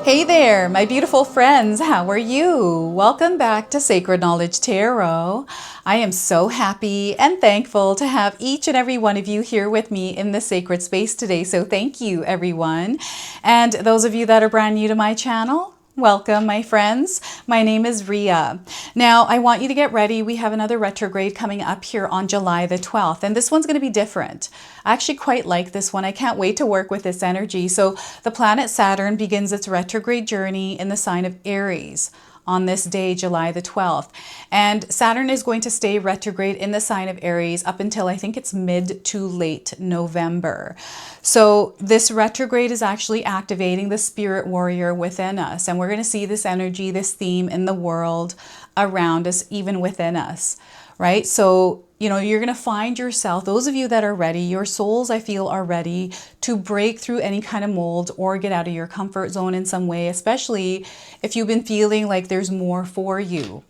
Hey there, my beautiful friends. How are you? Welcome back to Sacred Knowledge Tarot. I am so happy and thankful to have each and every one of you here with me in this sacred space today. So thank you, everyone. And those of you that are brand new to my channel, welcome, my friends. My name is Ria. Now, I want you to get ready. We have another retrograde coming up here on July the 12th, and this one's going to be different. I actually quite like this one. I can't wait to work with this energy. So the planet Saturn begins its retrograde journey in the sign of Aries on this day, July the 12th. And Saturn is going to stay retrograde in the sign of Aries up until I think it's mid to late November. So this retrograde is actually activating the spirit warrior within us. And we're going to see this energy, this theme in the world around us, even within us, right? So you're going to find yourself, those of you that are ready, your souls, I feel, are ready to break through any kind of mold or get out of your comfort zone in some way, especially if you've been feeling like there's more for you,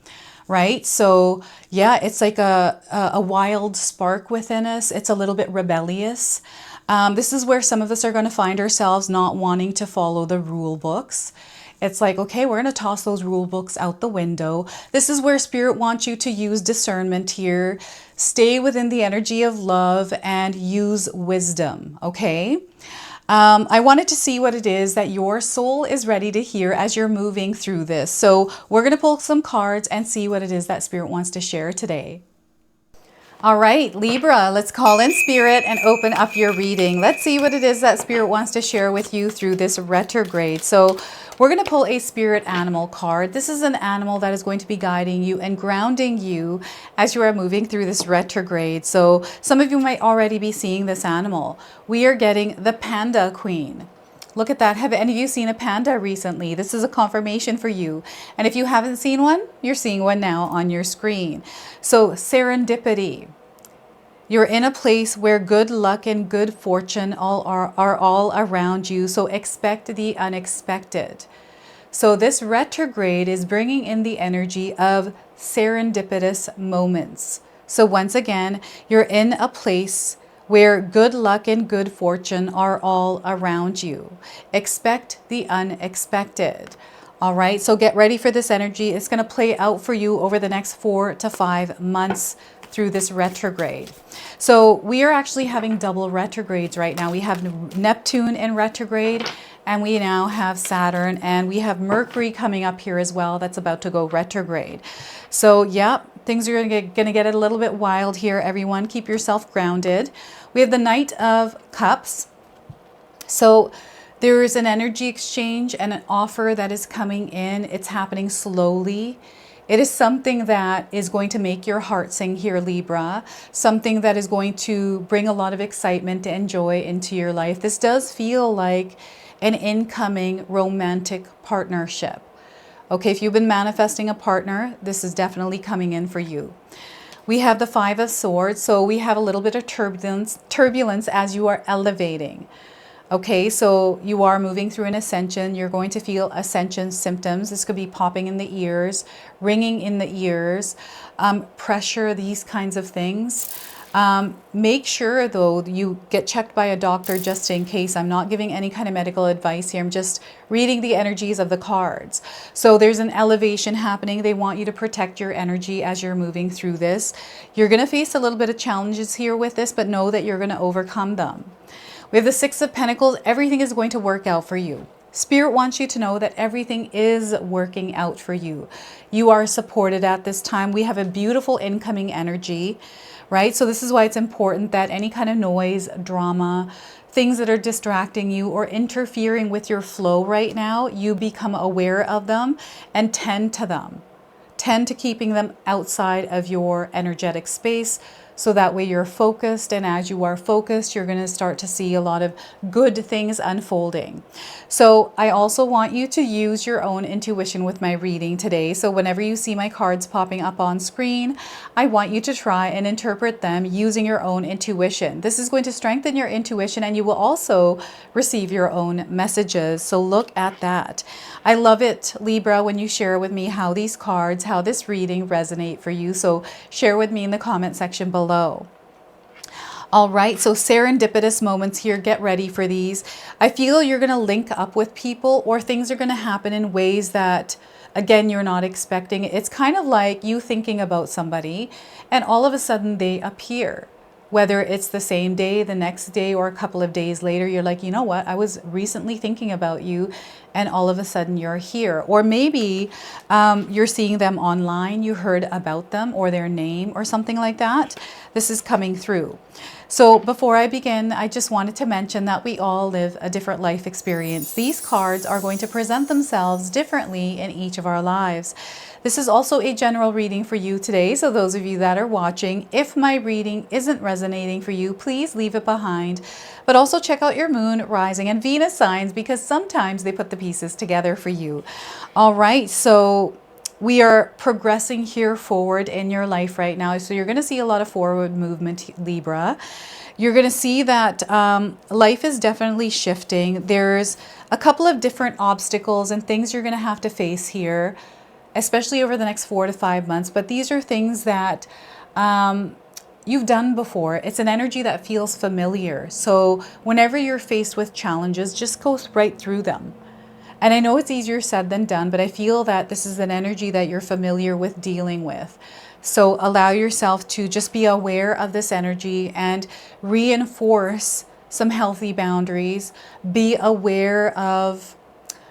right? So yeah, it's like a wild spark within us. It's a little bit rebellious. This is where some of us are going to find ourselves not wanting to follow the rule books. It's like, okay, we're going to toss those rule books out the window. This is where Spirit wants you to use discernment here. Stay within the energy of love and use wisdom, okay? I wanted to see what it is that your soul is ready to hear as you're moving through this. So we're going to pull some cards and see what it is that Spirit wants to share today. All right, Libra, let's call in Spirit and open up your reading. Let's see what it is that Spirit wants to share with you through this retrograde. So we're going to pull a spirit animal card. This is an animal that is going to be guiding you and grounding you as you are moving through this retrograde. So some of you might already be seeing this animal. We are getting the Panda Queen. Look at that. Have any of you seen a panda recently? This is a confirmation for you. And if you haven't seen one, you're seeing one now on your screen. So serendipity. You're in a place where good luck and good fortune are all around you. So expect the unexpected. So this retrograde is bringing in the energy of serendipitous moments. So once again, you're in a place where good luck and good fortune are all around you. Expect the unexpected. All right, so get ready for this energy. It's going to play out for you over the next 4 to 5 months through this retrograde. So we are actually having double retrogrades right now. We have Neptune in retrograde, and we now have Saturn, and we have Mercury coming up here as well. That's about to go retrograde. So yeah, things are going to get a little bit wild here, everyone. Keep yourself grounded. We have the Knight of Cups. So there is an energy exchange and an offer that is coming in. It's happening slowly. It is something that is going to make your heart sing here, Libra. Something that is going to bring a lot of excitement and joy into your life. This does feel like an incoming romantic partnership. Okay, if you've been manifesting a partner, this is definitely coming in for you. We have the Five of Swords, so we have a little bit of turbulence as you are elevating. Okay, so you are moving through an ascension. You're going to feel ascension symptoms. This could be popping in the ears, ringing in the ears, pressure, these kinds of things. Make sure, though, you get checked by a doctor just in case. I'm not giving any kind of medical advice here. I'm just reading the energies of the cards. So there's an elevation happening. They want you to protect your energy as you're moving through this. You're going to face a little bit of challenges here with this, but know that you're going to overcome them. We have the Six of Pentacles. Everything is going to work out for you. Spirit wants you to know that everything is working out for you. You are supported at this time. We have a beautiful incoming energy, right? So this is why it's important that any kind of noise, drama, things that are distracting you or interfering with your flow right now, you become aware of them and tend to them. Tend to keeping them outside of your energetic space. So that way you're focused, and as you are focused, you're going to start to see a lot of good things unfolding. So I also want you to use your own intuition with my reading today. So whenever you see my cards popping up on screen, I want you to try and interpret them using your own intuition. This is going to strengthen your intuition, and you will also receive your own messages. So look at that. I love it, Libra, when you share with me how these cards, how this reading resonate for you. So share with me in the comment section below. All right, so serendipitous moments here. Get ready for these. I feel you're going to link up with people, or things are going to happen in ways that, again, you're not expecting. It's kind of like you thinking about somebody and all of a sudden they appear. Whether it's the same day, the next day, or a couple of days later, you're like, you know what, I was recently thinking about you, and all of a sudden you're here. Or maybe you're seeing them online, you heard about them or their name or something like that. This is coming through. So before I begin, I just wanted to mention that we all live a different life experience. These cards are going to present themselves differently in each of our lives. This is also a general reading for you today, so those of you that are watching, if my reading isn't resonating for you, please leave it behind. But also check out your moon, rising, and Venus signs, because sometimes they put the pieces together for you. All right, so we are progressing here forward in your life right now. So you're going to see a lot of forward movement, Libra. You're going to see that life is definitely shifting. There's a couple of different obstacles and things you're going to have to face here, especially over the next 4 to 5 months. But these are things that you've done before. It's an energy that feels familiar. So whenever you're faced with challenges, just go right through them. And I know it's easier said than done, but I feel that this is an energy that you're familiar with dealing with. So allow yourself to just be aware of this energy and reinforce some healthy boundaries. Be aware of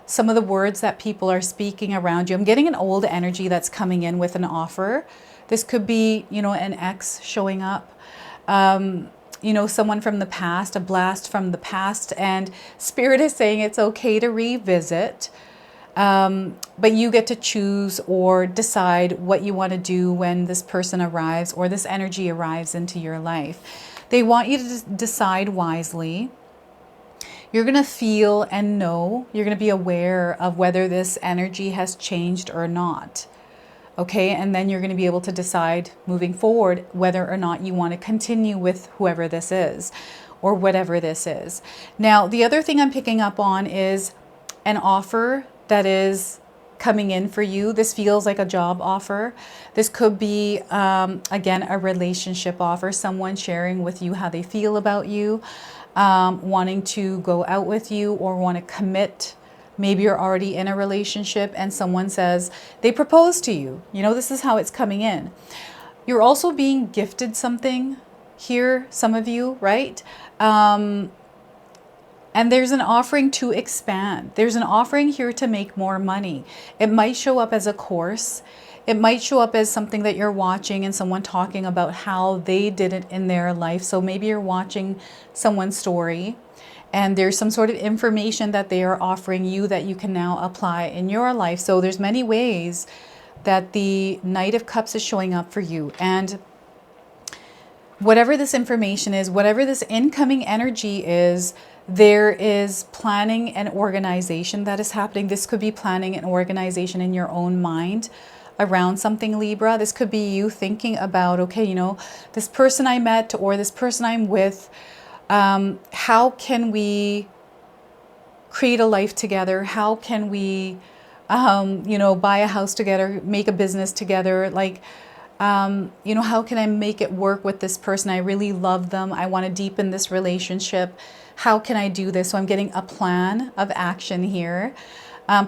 some of the words that people are speaking around you. I'm getting an old energy that's coming in with an offer. This could be, you know, an ex showing up. You know, someone from the past, a blast from the past, and Spirit is saying it's okay to revisit, but you get to choose or decide what you want to do when this person arrives or this energy arrives into your life. They want you to decide wisely. You're going to feel and know, you're going to be aware of whether this energy has changed or not. Okay, and then you're going to be able to decide moving forward whether or not you want to continue with whoever this is or whatever this is. Now, the other thing I'm picking up on is an offer that is coming in for you. This feels like a job offer. This could be, again, a relationship offer, someone sharing with you how they feel about you, wanting to go out with you or want to commit. Maybe you're already in a relationship and someone says they propose to you. You know, this is how it's coming in. You're also being gifted something here, some of you, right? And there's an offering to expand. There's an offering here to make more money. It might show up as a course. It might show up as something that you're watching and someone talking about how they did it in their life. So maybe you're watching someone's story and there's some sort of information that they are offering you that you can now apply in your life. So there's many ways that the Knight of Cups is showing up for you. And whatever this information is, whatever this incoming energy is, there is planning and organization that is happening. This could be planning and organization in your own mind around something, Libra. This could be you thinking about, okay, you know, this person I met or this person I'm with, how can we create a life together? How can we, you know, buy a house together, make a business together? Like, you know, how can I make it work with this person? I really love them. I want to deepen this relationship. How can I do this? So I'm getting a plan of action here.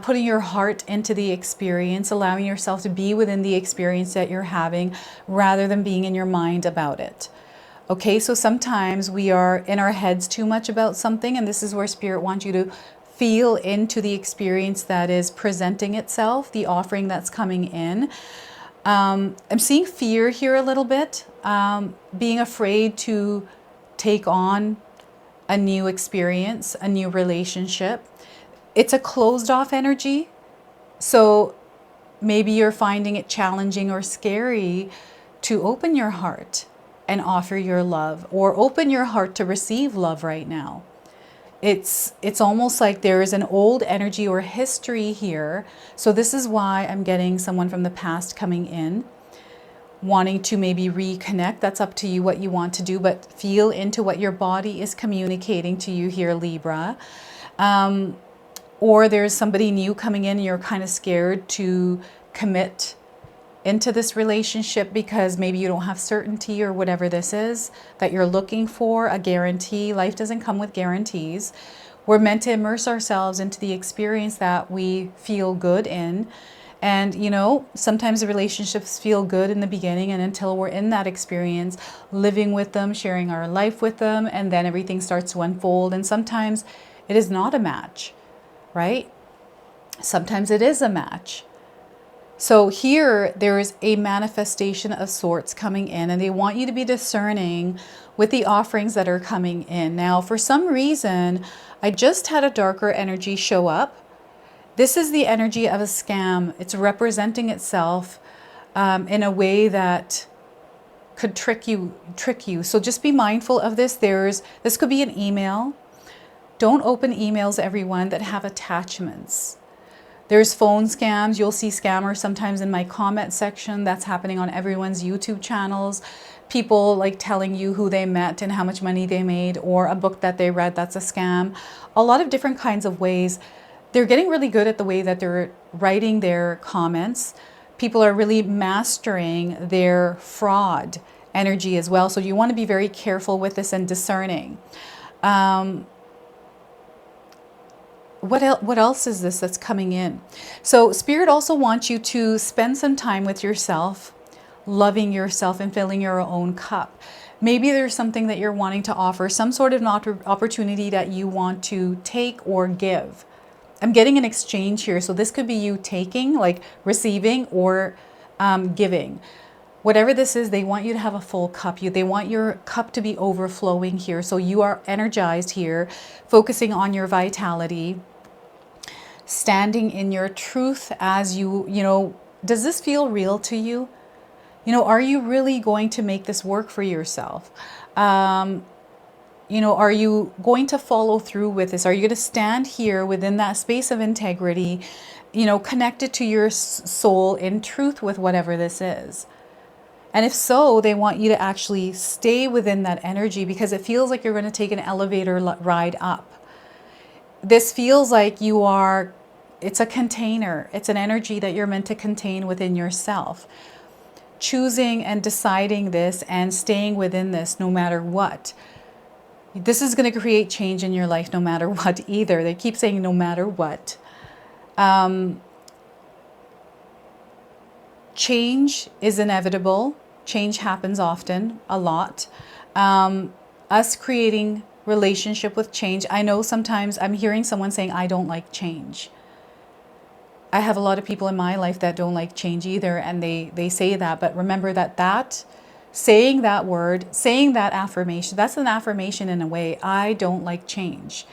Putting your heart into the experience, allowing yourself to be within the experience that you're having rather than being in your mind about it. Okay, so sometimes we are in our heads too much about something, and this is where Spirit wants you to feel into the experience that is presenting itself, the offering that's coming in. I'm seeing fear here a little bit, being afraid to take on a new experience, a new relationship. It's a closed off energy, so maybe you're finding it challenging or scary to open your heart and offer your love, or open your heart to receive love right now. It's almost like there is an old energy or history here. So this is why I'm getting someone from the past coming in, wanting to maybe reconnect. That's up to you what you want to do, but feel into what your body is communicating to you here, Libra. Or there's somebody new coming in and you're kind of scared to commit into this relationship because maybe you don't have certainty or whatever this is that you're looking for, a guarantee. Life doesn't come with guarantees. We're meant to immerse ourselves into the experience that we feel good in. And, you know, sometimes the relationships feel good in the beginning, and until we're in that experience, living with them, sharing our life with them, and then everything starts to unfold. And sometimes it is not a match, right? Sometimes it is a match. So here there is a manifestation of sorts coming in, and they want you to be discerning with the offerings that are coming in. Now, for some reason, I just had a darker energy show up. This is the energy of a scam. It's representing itself in a way that could trick you. So just be mindful of this. This could be an email. Don't open emails, everyone, that have attachments. There's phone scams. You'll see scammers sometimes in my comment section. That's happening on everyone's YouTube channels. People like telling you who they met and how much money they made, or a book that they read, that's a scam. A lot of different kinds of ways. They're getting really good at the way that they're writing their comments. People are really mastering their fraud energy as well. So you want to be very careful with this and discerning. What else is this that's coming in? So Spirit also wants you to spend some time with yourself, loving yourself and filling your own cup. Maybe there's something that you're wanting to offer, some sort of opportunity that you want to take or give. I'm getting an exchange here. So this could be you taking, like receiving, or giving. Whatever this is, they want you to have a full cup. They want your cup to be overflowing here. So you are energized here, focusing on your vitality, standing in your truth as you know, does this feel real to you? You know, are you really going to make this work for yourself? You know, are you going to follow through with this? Are you going to stand here within that space of integrity, you know, connected to your soul in truth with whatever this is? And if so, they want you to actually stay within that energy, because it feels like you're going to take an elevator ride up. This feels like it's a container. It's an energy that you're meant to contain within yourself. Choosing and deciding this and staying within this no matter what. This is going to create change in your life no matter what either. They keep saying no matter what. Change is inevitable. Change happens often, a lot. Us creating relationship with change. I know sometimes I'm hearing someone saying, I don't like change. I have a lot of people in my life that don't like change either, and they say that. But remember that saying that word, saying that affirmation, that's an affirmation in a way. I don't like change.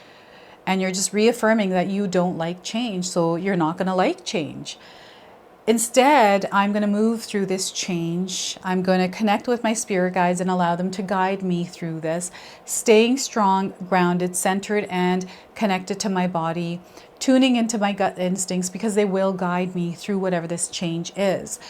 And you're just reaffirming that you don't like change, so you're not going to like change. Instead, I'm going to move through this change. I'm going to connect with my spirit guides and allow them to guide me through this, staying strong, grounded, centered, and connected to my body, tuning into my gut instincts, because they will guide me through whatever this change is.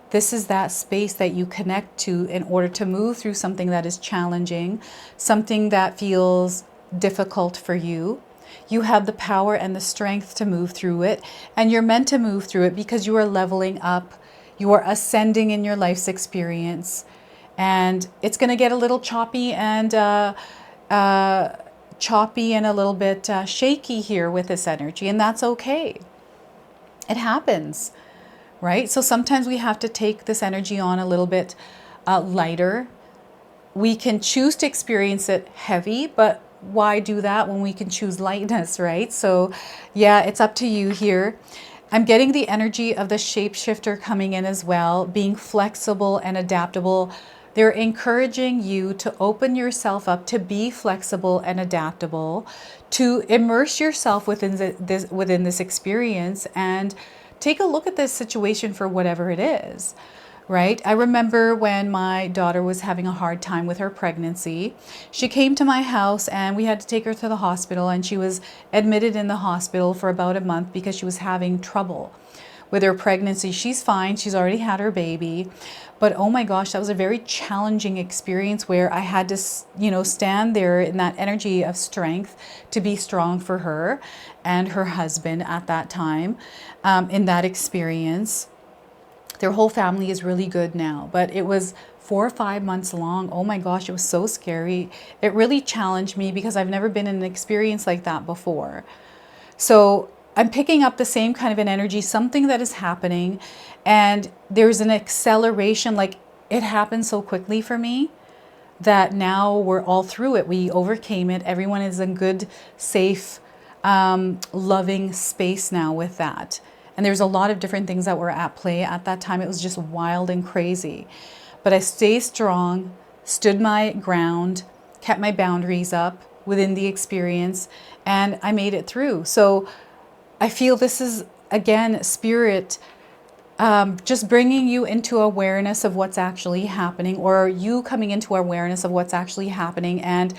This is that space that you connect to in order to move through something that is challenging, something that feels difficult for you. You have the power and the strength to move through it, and you're meant to move through it because you are leveling up. You are ascending in your life's experience, and it's going to get a little choppy and a little bit shaky here with this energy, and that's okay. It happens, right? So sometimes we have to take this energy on a little bit lighter. We can choose to experience it heavy, but why do that when we can choose lightness, right? So yeah, it's up to you here. I'm getting the energy of the shapeshifter coming in as well, being flexible and adaptable. They're encouraging you to open yourself up, to be flexible and adaptable, to immerse yourself within this experience and take a look at this situation for whatever it is. Right? I remember when my daughter was having a hard time with her pregnancy. She came to my house and we had to take her to the hospital, and she was admitted in the hospital for about a month because she was having trouble with her pregnancy. She's fine. She's already had her baby. But oh my gosh, that was a very challenging experience where I had to, you know, stand there in that energy of strength to be strong for her and her husband at that time in that experience. Their whole family is really good now, but it was 4 or 5 months long. Oh my gosh, it was so scary. It really challenged me because I've never been in an experience like that before. So I'm picking up the same kind of an energy, something that is happening, and there's an acceleration, like it happened so quickly for me that now we're all through it. We overcame it. Everyone is in good, safe, loving space now with that. And there's a lot of different things that were at play at that time. It was just wild and crazy. But I stayed strong, stood my ground, kept my boundaries up within the experience, and I made it through. So I feel this is, again, spirit just bringing you into awareness of what's actually happening, or you coming into awareness of what's actually happening and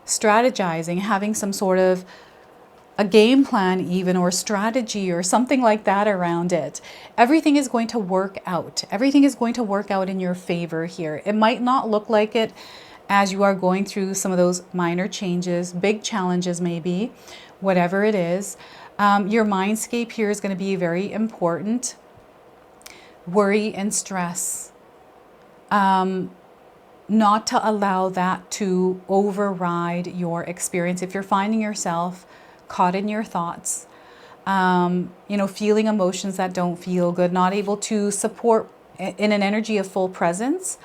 strategizing, having some sort of a game plan even, or strategy or something like that around it. Everything is going to work out. Everything is going to work out in your favor here. It might not look like it as you are going through some of those minor changes, big challenges maybe, whatever it is. Your mindscape here is going to be very important. Worry and stress. Not to allow that to override your experience. If you're finding yourself caught in your thoughts, feeling emotions that don't feel good, not able to support in an energy of full presence,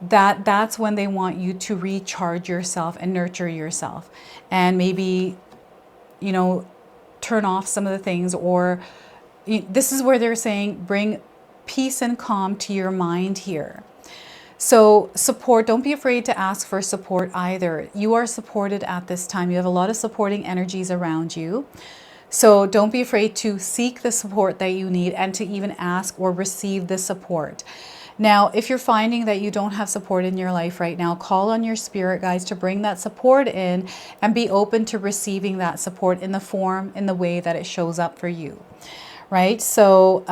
that's when they want you to recharge yourself and nurture yourself, and maybe, turn off some of the things, or this is where they're saying bring peace and calm to your mind here. So support, don't be afraid to ask for support either. You are supported at this time. You have a lot of supporting energies around you. So don't be afraid to seek the support that you need and to even ask or receive the support. Now, if you're finding that you don't have support in your life right now, call on your spirit guides to bring that support in and be open to receiving that support in the form, in the way that it shows up for you, right? So,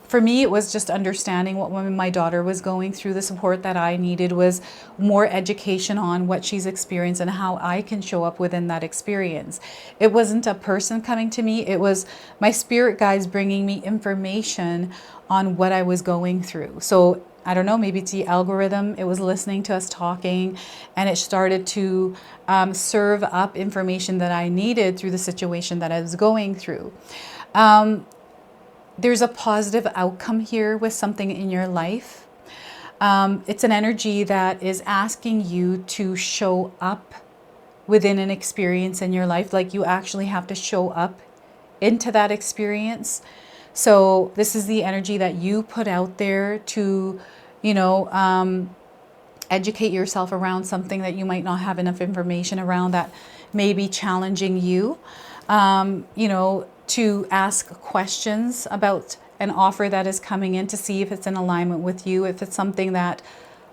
for me, it was just understanding what when my daughter was going through. The support that I needed was more education on what she's experienced and how I can show up within that experience. It wasn't a person coming to me. It was my spirit guides bringing me information on what I was going through. So I don't know, maybe it's the algorithm. It was listening to us talking, and it started to serve up information that I needed through the situation that I was going through. There's a positive outcome here with something in your life. It's an energy that is asking you to show up within an experience in your life. Like you actually have to show up into that experience. So this is the energy that you put out there to, educate yourself around something that you might not have enough information around, that may be challenging you. To ask questions about an offer that is coming in to see if it's in alignment with you, if it's something that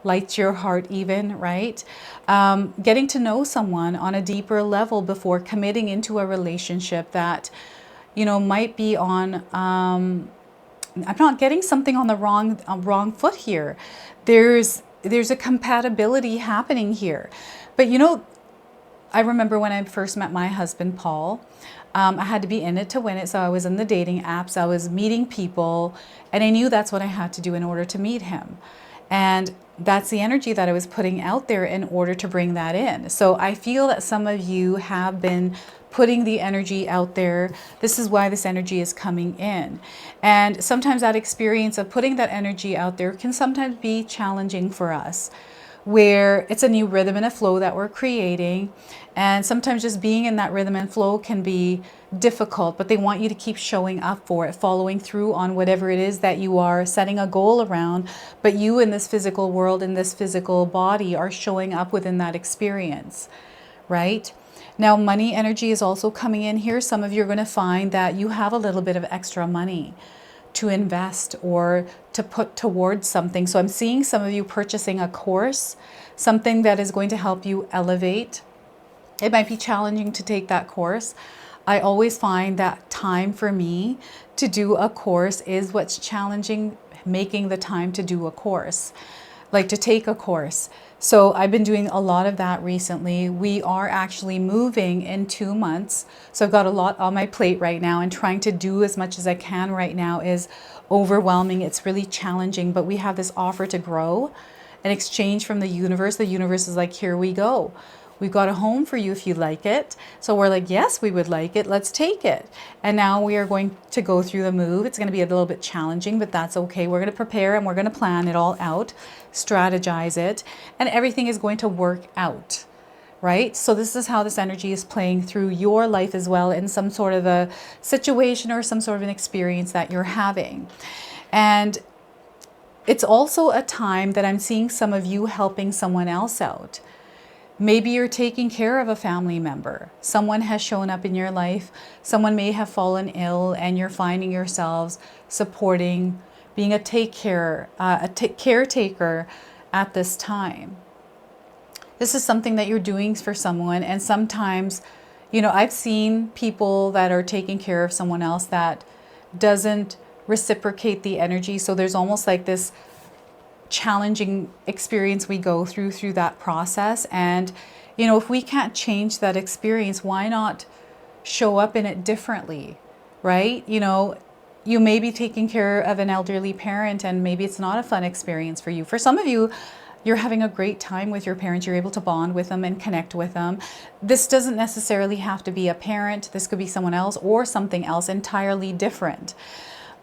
lights your heart even, right? Getting to know someone on a deeper level before committing into a relationship that, might be on, I'm not getting something on the wrong foot here. There's a compatibility happening here. But I remember when I first met my husband, Paul, I had to be in it to win it. So I was in the dating apps, I was meeting people, and I knew that's what I had to do in order to meet him. And that's the energy that I was putting out there in order to bring that in. So I feel that some of you have been putting the energy out there. This is why this energy is coming in. And sometimes that experience of putting that energy out there can sometimes be challenging for us, where it's a new rhythm and a flow that we're creating. And sometimes just being in that rhythm and flow can be difficult, but they want you to keep showing up for it, following through on whatever it is that you are setting a goal around. But you in this physical world, in this physical body, are showing up within that experience, right? Now, money energy is also coming in here. Some of you are going to find that you have a little bit of extra money to invest or to put towards something. So I'm seeing some of you purchasing a course, something that is going to help you elevate. It might be challenging to take that course. I always find that time for me to do a course is what's challenging, making the time to do a course. like to take a course. So I've been doing a lot of that recently. We are actually moving in 2 months. So I've got a lot on my plate right now, and trying to do as much as I can right now is overwhelming. It's really challenging, but we have this offer to grow in exchange from the universe. The universe is like, here we go. We've got a home for you if you like it. So we're like, yes, we would like it. Let's take it. And now we are going to go through the move. It's going to be a little bit challenging, but that's okay. We're going to prepare and we're going to plan it all out, strategize it, and everything is going to work out, right? So this is how this energy is playing through your life as well, in some sort of a situation or some sort of an experience that you're having. And it's also a time that I'm seeing some of you helping someone else out. Maybe you're taking care of a family member. Someone has shown up in your life. Someone may have fallen ill, and you're finding yourselves supporting, being a caretaker at this time. This is something that you're doing for someone. And sometimes, you know, I've seen people that are taking care of someone else that doesn't reciprocate the energy. So there's almost like this challenging experience we go through that process. And you know, if we can't change that experience, why not show up in it differently, right? You know, you may be taking care of an elderly parent, and maybe it's not a fun experience for you. For some of you, you're having a great time with your parents. You're able to bond with them and connect with them. This doesn't necessarily have to be a parent. This could be someone else or something else entirely different.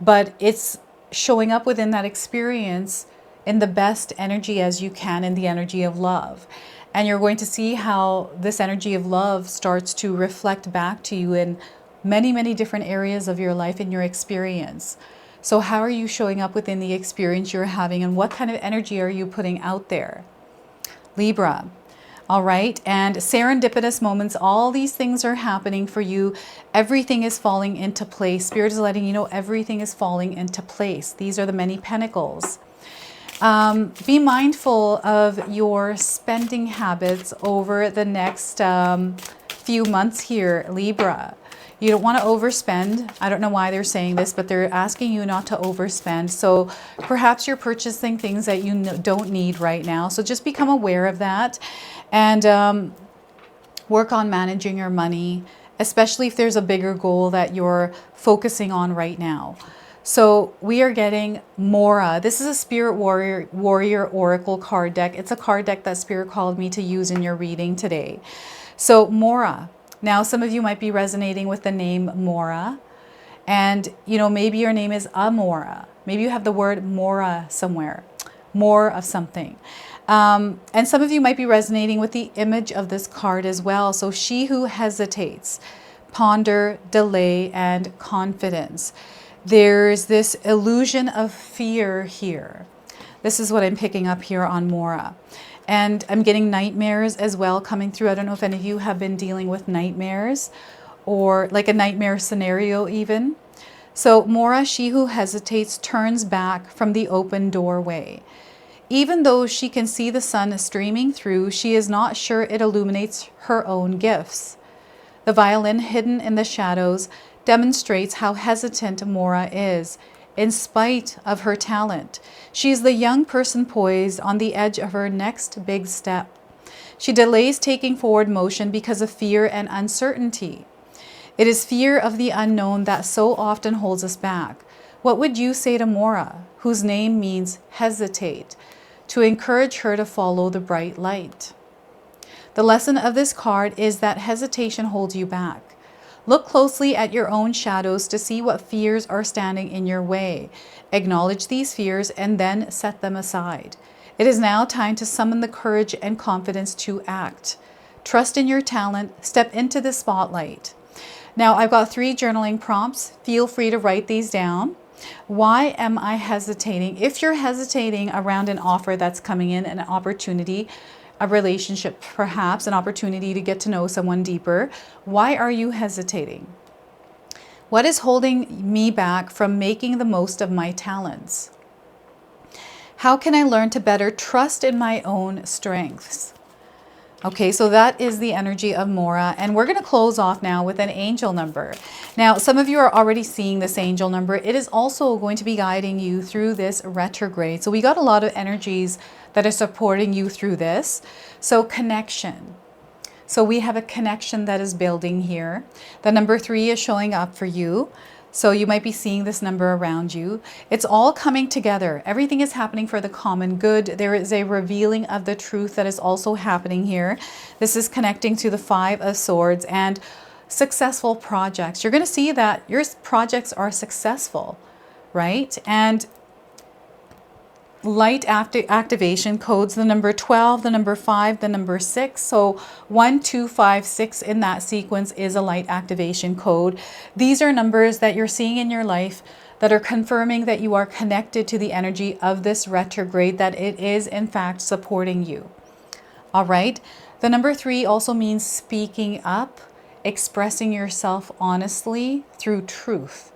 But it's showing up within that experience in the best energy as you can, in the energy of love. And you're going to see how this energy of love starts to reflect back to you in many, many different areas of your life, in your experience. So how are you showing up within the experience you're having, and what kind of energy are you putting out there? Libra. All right. And serendipitous moments, all these things are happening for you. Everything is falling into place. Spirit is letting you know everything is falling into place. These are the many pentacles. Be mindful of your spending habits over the next few months here, Libra. You don't want to overspend. I don't know why they're saying this, but they're asking you not to overspend. So perhaps you're purchasing things that you don't need right now. So just become aware of that, and work on managing your money, especially if there's a bigger goal that you're focusing on right now. So we are getting Mora. This is a Spirit Warrior Oracle card deck. It's a card deck that Spirit called me to use in your reading today. So Mora. Now, some of you might be resonating with the name Mora. And, you know, maybe your name is Amora. Maybe you have the word Mora somewhere. More of something. And some of you might be resonating with the image of this card as well. So she who hesitates, ponder, delay, and confidence. There's this illusion of fear here. This is what I'm picking up here on Mora. And I'm getting nightmares as well coming through. I don't know if any of you have been dealing with nightmares, or like a nightmare scenario even. So Mora, she who hesitates, turns back from the open doorway. Even though she can see the sun streaming through, she is not sure it illuminates her own gifts. The violin hidden in the shadows demonstrates how hesitant Mora is, in spite of her talent. She is the young person poised on the edge of her next big step. She delays taking forward motion because of fear and uncertainty. It is fear of the unknown that so often holds us back. What would you say to Mora, whose name means hesitate, to encourage her to follow the bright light? The lesson of this card is that hesitation holds you back. Look closely at your own shadows to see what fears are standing in your way. Acknowledge these fears and then set them aside. It is now time to summon the courage and confidence to act. Trust in your talent. Step into the spotlight. Now, I've got 3 journaling prompts. Feel free to write these down. Why am I hesitating? If you're hesitating around an offer that's coming in, an opportunity, a relationship, perhaps an opportunity to get to know someone deeper, why are you hesitating? What is holding me back from making the most of my talents? How can I learn to better trust in my own strengths? Okay, so that is the energy of Mora, and we're going to close off now with an angel number. Now, some of you are already seeing this angel number. It is also going to be guiding you through this retrograde. So we got a lot of energies that are supporting you through this. So connection. So we have a connection that is building here. The number 3 is showing up for you. So you might be seeing this number around you. It's all coming together. Everything is happening for the common good. There is a revealing of the truth that is also happening here. This is connecting to the 5 of Swords and successful projects. You're going to see that your projects are successful, right? And light activation codes, the number 12, the number 5, the number 6. So 1, 2, 5, 6 in that sequence is a light activation code. These are numbers that you're seeing in your life that are confirming that you are connected to the energy of this retrograde, that it is in fact supporting you. All right. The number 3 also means speaking up, expressing yourself honestly through truth.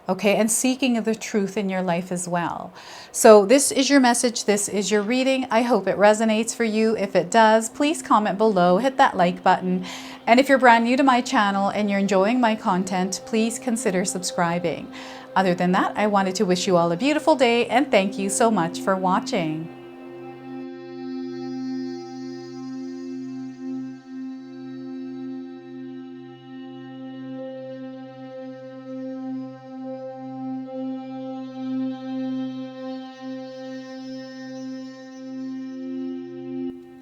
Okay, and seeking the truth in your life as well. So this is your message. This is your reading. I hope it resonates for you. If it does, please comment below, hit that like button. And if you're brand new to my channel and you're enjoying my content, please consider subscribing. Other than that, I wanted to wish you all a beautiful day and thank you so much for watching.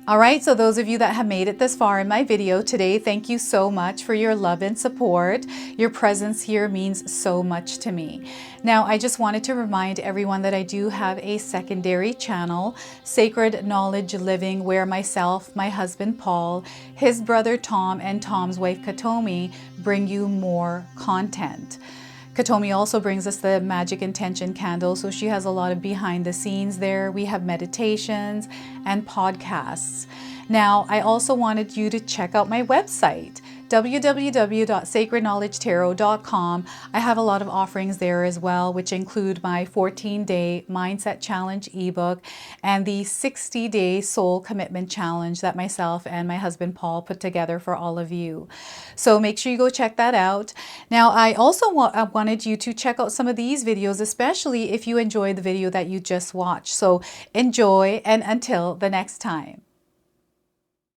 All right, so those of you that have made it this far in my video today, thank you so much for your love and support. Your presence here means so much to me. Now, I just wanted to remind everyone that I do have a secondary channel, Sacred Knowledge Living, where myself, my husband Paul, his brother Tom, and Tom's wife Katomi bring you more content. Katomi also brings us the Magic Intention candle, so she has a lot of behind the scenes there. We have meditations and podcasts. Now, I also wanted you to check out my website, www.sacredknowledgetarot.com. I have a lot of offerings there as well, which include my 14-day Mindset Challenge ebook and the 60-day Soul Commitment Challenge that myself and my husband Paul put together for all of you. So make sure you go check that out. Now, I also wanted you to check out some of these videos, especially if you enjoyed the video that you just watched. So enjoy, and until the next time.